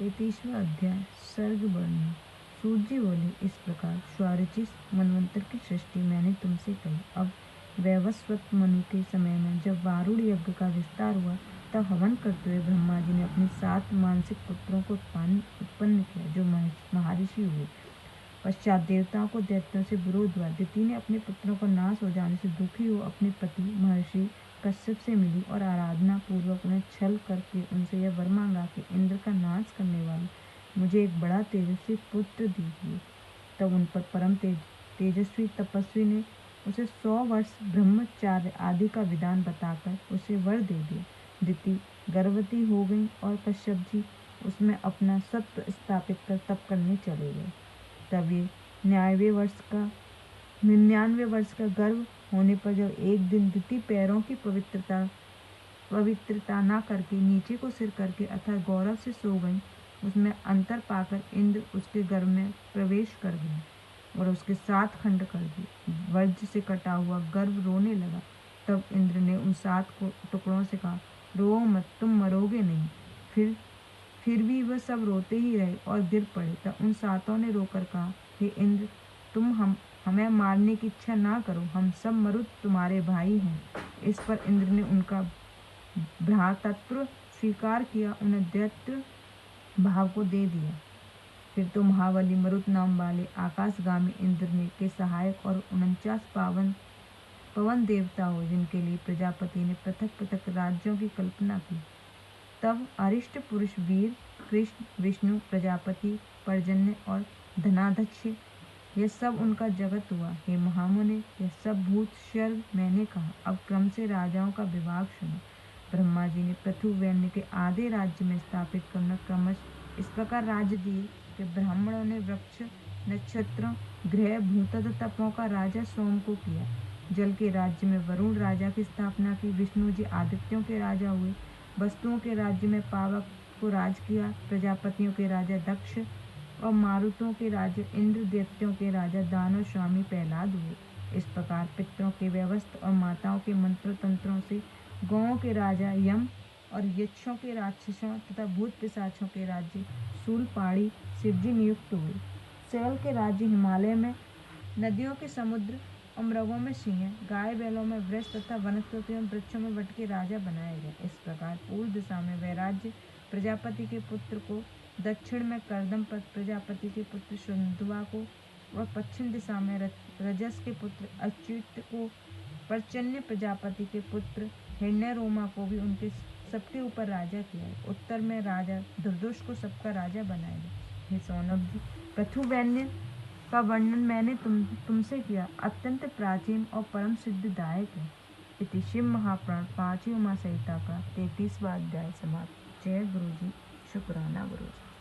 33वां अध्याय सर्ग वर्णन। सूत जी बोले, इस प्रकार स्वारिचिस मनवंतर की सृष्टि मैंने तुमसे कही। अब वैवस्वत मनु के समय में जब वारुण यज्ञ का विस्तार हुआ, तब हवन करते हुए ब्रह्मा जी ने अपने 7 मानसिक पुत्रों को उत्पन्न किया, जो महर्षि हुए। पश्चात देवताओं को दैत्यों से विरोध हुआ। दिति ने अपने पुत्रों को नाश हो जाने से दुखी हो अपने पति महर्षि कश्यप से मिली और आराधना पूर्वक उन्हें छल करके उनसे यह वर मांगा कि इंद्र का नाश करने वाले मुझे एक बड़ा तेजस्वी पुत्र दीजिए। तब उन पर परम तेजस्वी तपस्वी ने उसे 100 वर्ष ब्रह्मचार्य आदि का विधान बताकर उसे वर दे दिया। दिति गर्भवती हो गई और कश्यप जी उसमें अपना सत्व स्थापित कर तप करने चले गए। तब ये 99 वर्ष का गर्भ होने पर जब एक दिन दिति पैरों की पवित्रता न करके नीचे को सिर करके अर्थात गौरव से सो गई, उसमें अंतर पाकर इंद्र उसके गर्भ में प्रवेश कर गए और उसके 7 खंड कर दिए। वज्र से कटा हुआ गर्भ रोने लगा। तब इंद्र ने उन 7 टुकड़ों से कहा, रो मत, तुम मरोगे नहीं। फिर भी वह सब रोते ही रहे और गिर पड़े। तब उन 7 ने रोकर कहा, हे इंद्र, तुम हमें मारने की इच्छा ना करो, हम सब मरुत तुम्हारे भाई हैं। इस पर इंद्र ने उनका भ्रातृत्व स्वीकार किया, उन्हें दैत्य भाव को दे दिया। फिर तो महाबली मरुत नाम वाले आकाशगामी इंद्र ने के सहायक और 49 पवन देवता हो, जिनके लिए प्रजापति ने पृथक पृथक राज्यों की कल्पना की। तब अरिष्ट पुरुष वीर कृष्ण, विष्णु, प्रजापति, पर्जन्य और धनाध्यक्ष, यह सब उनका जगत हुआ। हे महामुने, यह सब भूत सर्ग मैंने कहा। अब क्रम से राजाओं का विभाग सुनो। ब्रह्मा जी ने पृथुवैन्य के आधे राज्य में स्थापित करना क्रमश इस प्रकार राज्य दिए कि ब्राह्मणों ने वृक्ष, नक्षत्रों, ग्रह, भूतद तपों का राजा सोम को किया। जल के राज्य में वरुण राजा की स्थापना की। विष्णु जी आदित्यों के राजा हुए। वस्तुओं के राज्य में पावक को राज किया। प्रजापतियों के राजा दक्ष और मारुतों के राजा इंद्र, दैत्यों के राजा दानव स्वामी प्रहलाद हुए। इस प्रकार पितरों के व्यवस्थ और माताओं के मंत्र तंत्रों से गौओं के राजा यम और यक्षों के राक्षसों तथा भूत पिशाचों के राज्य शूलपाणी शिवजी नियुक्त हुए। शैल के राज्य हिमालय में, नदियों के समुद्र और मृगों में सिंह, गाय बैलों में वृष तथा वनस्पतियों वृक्षों में वट के राजा बनाए गए। इस प्रकार पूर्व दिशा में वह राज्य प्रजापति के पुत्र को, दक्षिण में कर्दमपद प्रजापति के पुत्र सुंधवा को और पश्चिम दिशा में रजस के पुत्र अच्युत को, पर्जन्य प्रजापति के पुत्र हिरण्यरोमा को भी उनके सबके ऊपर राजा किया। उत्तर में राजा दुर्दुष को सबका राजा बनाएगा। हे सौनक जी, पृथुवैन्य का वर्णन मैंने तुमसे किया, अत्यंत प्राचीन और परम सिद्धिदायक है। इति शिव महापुराण 5वीं उमा संहिता का 33वां अध्याय समाप्त। जय गुरु जी, शुक्राना गुरु जी।